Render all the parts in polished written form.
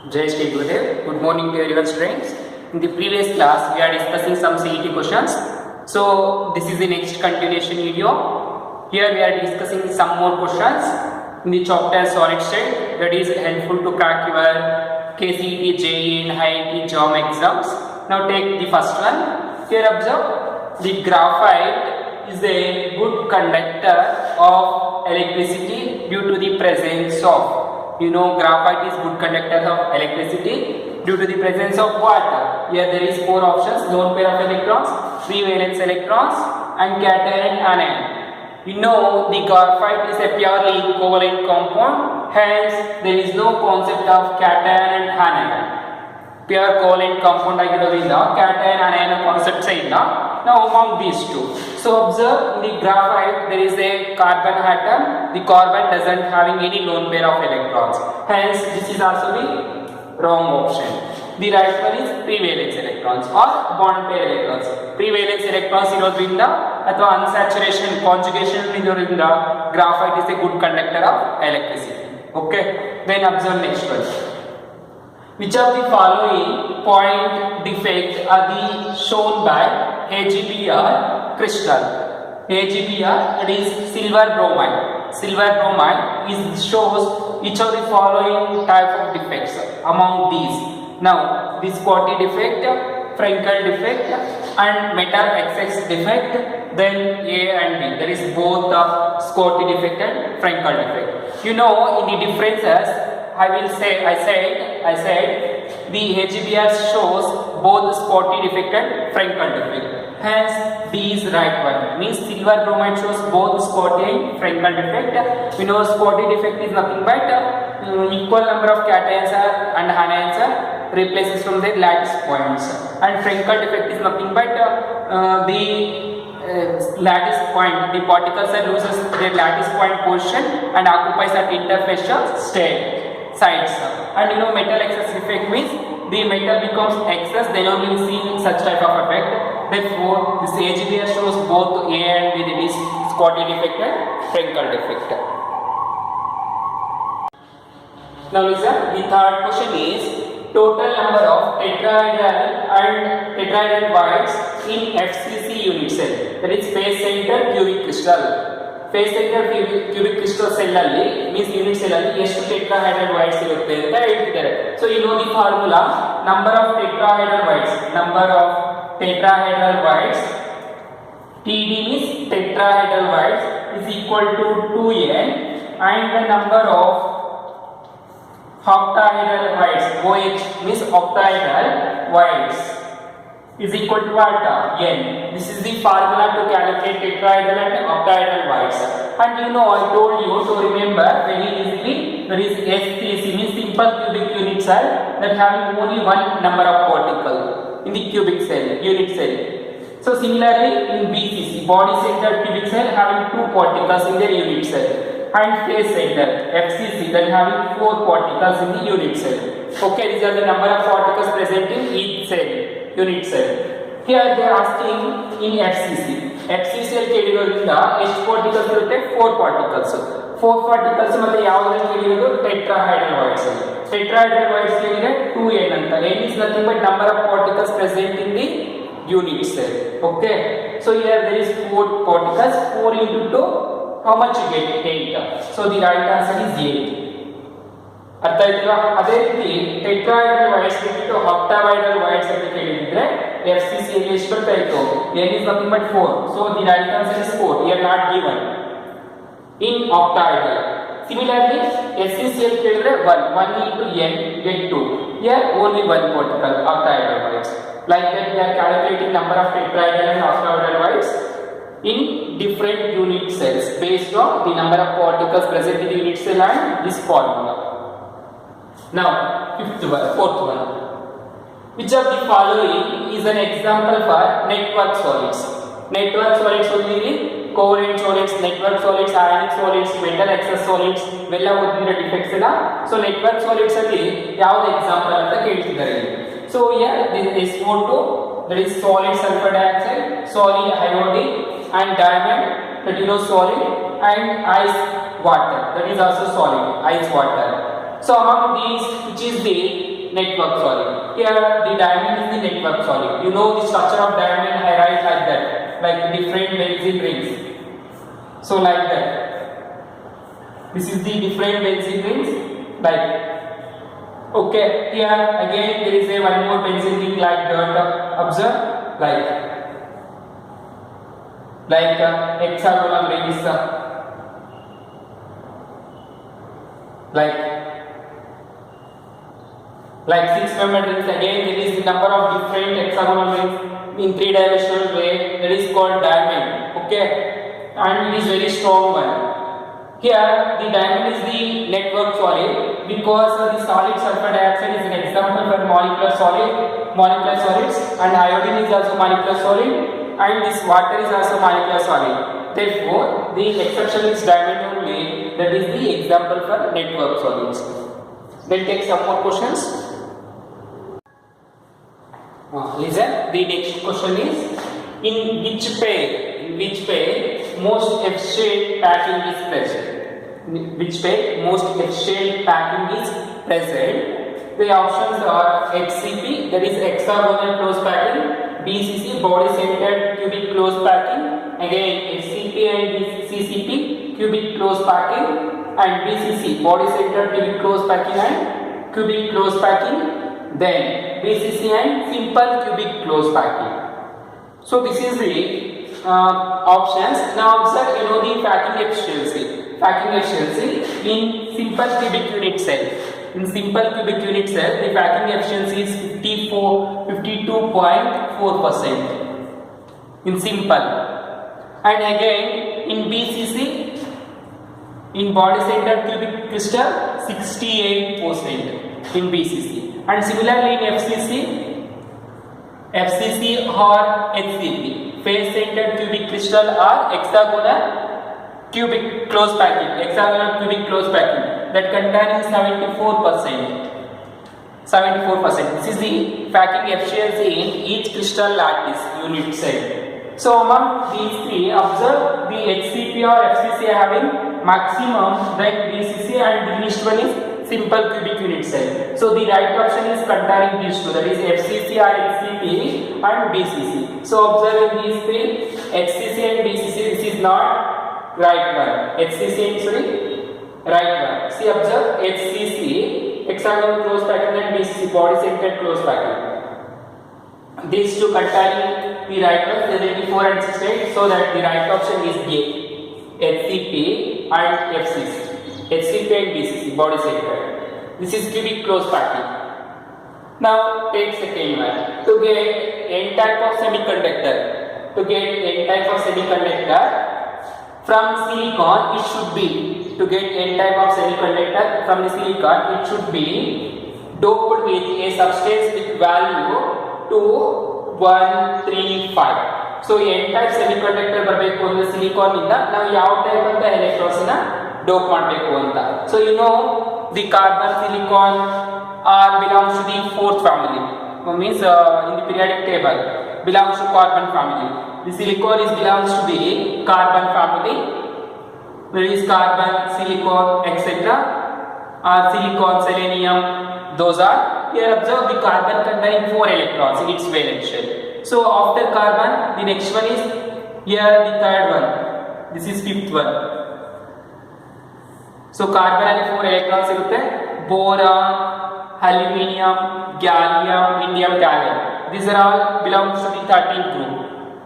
Jai Shri Gurudev. Good morning to everyone, students. In the previous class, we are discussing some CET questions. So, this is the next continuation video. Here we are discussing some more questions in the chapter Soild State, that is helpful to crack your KCET, JEE and IIT JAM exams. Now take the first one. Here observe, the graphite is a good conductor of electricity due to the presence of, graphite is good conductor of electricity due to the presence of what? Here there is four options: lone pair of electrons, free valence electrons, and cation and anion. The graphite is a purely covalent compound, hence there is no concept of cation and anion. Pure covalent compound ಆಗಿರೋದ್ರಿಂದ cation and anion concepts ಇಲ್ಲ. Now among these two, so observe, in the graphite there is a carbon atom. The carbon doesn't having any lone pair of electrons, hence this is also the wrong option. The right one is free valence electrons or bond pair electrons. Free valence electrons ಇರೋದ್ರಿಂದ ಅಥವಾ unsaturation conjugation ಇರೋದ್ರಿಂದ graphite is a good conductor of electricity. Okay, then observe next one. Which of the following point defect are the shown by AgBr crystal? AgBr, that is silver bromide. Silver bromide shows each of the following type of defects among these. Now, the spotty defect, Frankel defect, and metal excess defect. Then A and B. There is both the spotty defect and Frankel defect. In the differences, I said the AgBr shows both spotty defect and Frankel defect. Hence, D is right one. Means silver bromide shows both spotty and Frankel defect. We know spotty defect is nothing but equal number of cations and anions are replaces from their lattice points. And Frankel defect is nothing but the lattice point. The particles are loses their lattice point position and occupies at interfacial sites. And metal excess defect means the metal becomes excess, then only we see such type of effect. Therefore, this AgBr shows both A and B, that is spotty defect and Frankel defect. Now listen, the third question is total number of tetrahedral and tetrahedral voids in FCC unit cell, that is face center cubic crystal. Face center cubic crystal cell alli means unit cell alli ಎಷ್ಟು tetrahedral voids ಇರುತ್ತೆ ಅಂತ ಹೇಳ್ತಿದ್ದಾರೆ. So the formula, number of tetrahedral voids, TD means tetrahedral voids is equal to 2n, and the number of octahedral voids, OH means octahedral voids, is equal to what? N. This is the formula to calculate tetrahedral and octahedral voids. And I told you to remember very easily, there is SCC means simple cubic unit cell that having only one number of particle in the cubic cell, unit cell. So similarly in BCC, body center cubic cell having two particles in their unit cell, and face center FCC that having four particles in the unit cell. Okay, these are the number of particles present in each cell, unit cell. Here they are asking in FCC ಅಲ್ಲಿ ಕೇಳಿರೋದ್ರಿಂದ ಎಷ್ಟು particles ಇರುತ್ತೆ? 4 particles. 4 particles ಮತ್ತೆ ಯಾವುದರಲ್ಲಿ ಕೇಳಿರೋದು? Tetrahedral voids. Tetrahedral voids ಕೇಳಿದ್ರೆ 2n ಅಂತ. n is nothing but number of particles present in the unit cell. Okay, so here there is 4 particles. 4 into 2, how much you get? 8. So the right answer is 8. ಅರ್ಥ ಆಯ್ತಲ್ವಾ? ಅದೇ ರೀತಿ tetrahedral voids ಬಿಟ್ಟು octahedral voids ಅಂತ ಕೇಳಿದ್ರೆ FCC ಅಲ್ಲಿ ಎಷ್ಟು ಬರ್ತಾ ಇತ್ತು? n is nothing but 4. So the right answer is 4. Here not given in octahedral. Similarly, SCC ಅಲ್ಲಿ ಕೇಳಿದ್ರೆ 1 into n get 2. Here only one particle, octahedral voids. Like that we are calculating number of tetrahedral and octahedral voids in different unit cells based on the number of particles present in the unit cell and this formula. Now, fourth one. Which of the following is an example for network solids? Network solids only covalent solids, network solids, ionic solids, metal excess solids, ಇವೆಲ್ಲ ಓದಿದ್ರೆ defects ಇಲ್ಲ. So network solids ಅಲ್ಲಿ ಯಾವ್ದು example ಅಂತ ಕೇಳ್ತಿದ್ದಾರೆ. So here this is SO2, that is solid sulfur dioxide, solid iodine, and diamond, that solid, and ice water, that is also solid, ice water. So among these, which is the network solid? Here the diamond is the network solid. You know the structure of diamond, I write like that, like different benzene rings. So like that. This is the different benzene rings, like. Okay, here again there is a one more benzene ring like that. Observe, like hexagonal rings, like 6-membered rings. Again there is the number of different hexagonal rings in 3-dimensional way, that is called diamond. Okay, and it is very strong one. Here the diamond is the network solid because the solid sulfur dioxide is an example for molecular solids, and iodine is also molecular solid, and this water is also molecular solid. Therefore the exception is diamond only, that is the example for network solids. Then take some more questions. Listen, the next question is, in which pair most F-shaped packing is present? Which pair most F-shaped packing is present? The options are HCP, that is hexagonal close packing, BCC, body centered cubic close packing, again HCP and CCP, cubic close packing, and BCC, body centered cubic close packing and cubic close packing, then BCC and simple cubic close packing. So this is the options. Now observe, you know the packing efficiency. Packing efficiency in simple cubic unit cell. In simple cubic unit cell, the packing efficiency is 52.4% in simple. And again in BCC, in body centered cubic crystal, 68% in BCC. And similarly in FCC or HCP, face centered cubic crystal or hexagonal cubic close packing, that containing 74%. This is the packing efficiency in each crystal lattice unit cell. So among these three, observe the HCP or FCC having maximum, then BCC, and the least one is simple cubic unit cell. So the right option is containing these two, that is FCC or HCP and BCC. So observe in these three, HCC and BCC, this is not right one. HCC and right one. See, observe HCC, hexagonal close packing, and BCC, body centered close packing. These two containing the right one, 84 and 68. So that the right option is A, HCP and FCC. HCP and BCC, body centered. This is cubic close packing. Now take second one. To get n type of semiconductor, from silicon, it should be, to get n type of semiconductor from the silicon, it should be doped with a substance with value 2135. So n type semiconductor ಬರಬೇಕು ಅಂದ್ರೆ silicon ಇಂದ ನಾವು ಯಾವ type ಅಂತ electrons ನ dope ಮಾಡಬೇಕು ಅಂತ. So you know the carbon silicon belongs to the fourth family, means in the periodic table belongs to carbon family. The silicon belongs to the carbon family. There is carbon, silicon, etc. Silicon, selenium, those are. Here observe the carbon containing 4 electrons in its valence shell. So after carbon, the next one is here the third one. This is fifth one. So carbon ಅಲ್ಲಿ 4 electrons ಇರುತ್ತೆ. Boron, aluminium, gallium, indium, gallium. These are all belongs to the 13th group.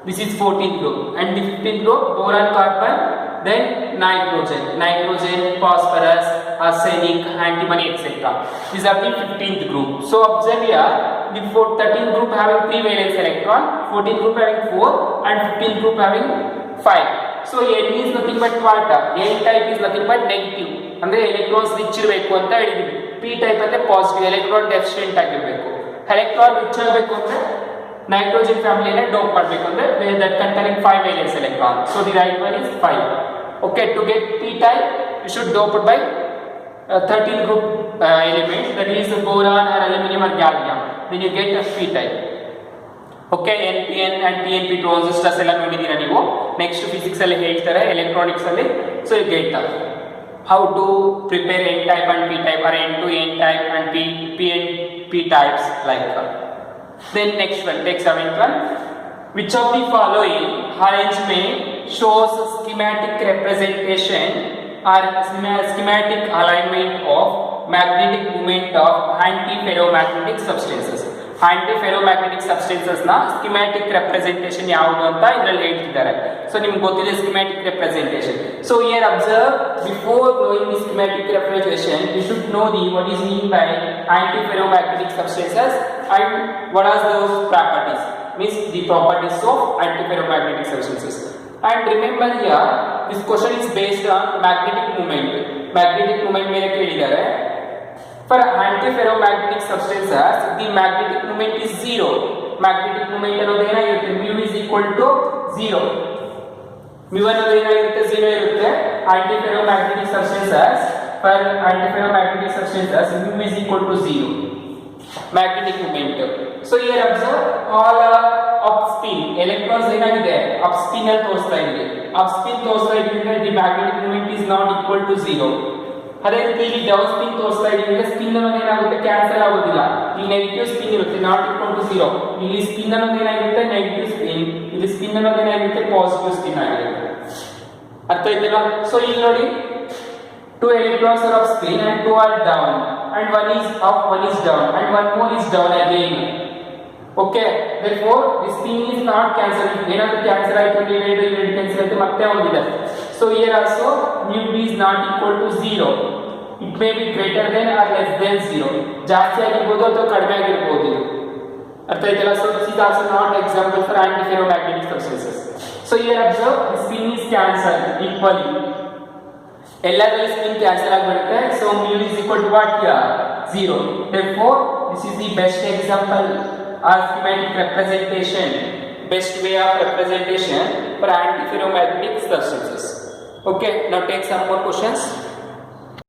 This is 14th group, and the 15th group, boron, carbon, then nitrogen, phosphorus, arsenic, antimony, etc. These are the 15th group. So observe here, the 13th group having 3 valence electron, 14th group having 4, and 15th group having 5. So N is nothing but what? N type is nothing but negative. ಅಂದ್ರೆ electrons rich ಇರಬೇಕು ಅಂತ ಹೇಳಿದ್ವಿ. P type ಅಂದ್ರೆ positive, electron deficient ಆಗಿರಬೇಕು. Electron rich ಆಗಬೇಕು ಅಂದ್ರೆ nitrogen ಫ್ಯಾಮಿಲಿನ dope ಮಾಡಬೇಕು ಅಂದ್ರೆ that containing 5 valence electron. So the right one is 5. Okay, to get P type you should dope it by 13 group element, that is boron or aluminum or gallium. Then you get a P type. Okay, NPN and PNP transistors ಎಲ್ಲ ನೋಡಿದೀರಾ ನೀವು. Next physics ಅಲ್ಲಿ ಹೇಳ್ತಾರೆ, electronics ಅಲ್ಲಿ. So you get that. how to prepare N type and P type, or N to N type and P and P types like that. Then next one, take 7th one. Which of the following arrangement shows schematic representation or schematic alignment of magnetic moment of antiferromagnetic substances? Antiferromagnetic substances na schematic representation ಯಾವುದು ಅಂತ ಇದರಲ್ಲಿ ಹೇಳ್ತಿದ್ದಾರೆ. So ನಿಮಗೆ ಗೊತ್ತಿದೆ schematic representation. So here observe, before knowing the schematic representation, you should know the what is mean by antiferromagnetic substances and what are those properties. Means the properties of antiferromagnetic substances. And remember here, this question is based on magnetic moment. Magnetic moment ಮೇಲೆ ಕೇಳಿದ್ದಾರೆ. For antiferromagnetic substances, the magnetic moment is 0. Magnetic moment ಅನ್ನೋದು ಏನಾಗಿರುತ್ತೆ? mu is equal to 0. mu ಅನ್ನೋದು ಏನಾಗಿರುತ್ತೆ? 0 ಇರುತ್ತೆ. Antiferromagnetic substances, for antiferromagnetic substances, mu is equal to 0. Magnetic moment. So here observe, all up spin electrons ಏನಾಗಿದೆ? up spin ಅಲ್ಲಿ ತೋರಿಸ್ತಾ ಇದೆ. up spin ತೋರಿಸ್ತಾ ಇದ್ರೆ the magnetic moment is not equal to 0. ಅದೇ ರೀತಿ ಇಲ್ಲಿ ಡೌನ್ ಸ್ಪಿನ್ ತೋರಿಸ್ತಾ ಇದ್ರೆ ಸ್ಪಿನ್ ಅನ್ನೋದು ಏನಾಗುತ್ತೆ? ಕ್ಯಾನ್ಸಲ್ ಆಗೋದಿಲ್ಲ. ಇಲ್ಲಿ ನೆಗೆಟಿವ್ ಸ್ಪಿನ್ ಇರುತ್ತೆ, ನಾಟ್ ಈಕ್ವಲ್ ಟು 0. ಇಲ್ಲಿ ಸ್ಪಿನ್ ಅನ್ನೋದು ಏನಾಗಿರುತ್ತೆ? Negative spin. ಇಲ್ಲಿ ಸ್ಪಿನ್ ಅನ್ನೋದು ಏನಾಗಿರುತ್ತೆ? ಪಾಸಿಟಿವ್ ಸ್ಪಿನ್ ಆಗಿರುತ್ತೆ. ಅರ್ಥ ಆಯ್ತಲ್ಲ? ಸೊ ಇಲ್ಲಿ ನೋಡಿ, 2 electrons are up spin and 2 are down, and one is up, one is down, and one more is down again. Okay, therefore this spin is not cancelled. ಏನಾದರೂ cancel ಆಯಿತು ಅಂದ್ರೆ ಎರಡು cancel ಆಯಿತು, ಮತ್ತೆ ಒಂದಿದೆ. So here also mu is not equal to 0. It may be greater than or less than 0. ಜಾಸ್ತಿ ಆಗಿರಬಹುದು ಅಥವಾ ಕಡಿಮೆ ಆಗಿರಬಹುದು. ಅರ್ಥ ಆಯ್ತಲ್ಲ? So this is also not example for antiferromagnetic substances. So here observe, the spin is cancelled equally. ಎಲ್ಲದರಲ್ಲಿ spin cancel ಆಗಿಬಿಡುತ್ತೆ. So mu is equal to what here? 0. Therefore this is the best example or schematic representation, best way of representation for antiferromagnetic substances. Okay, now take some more questions.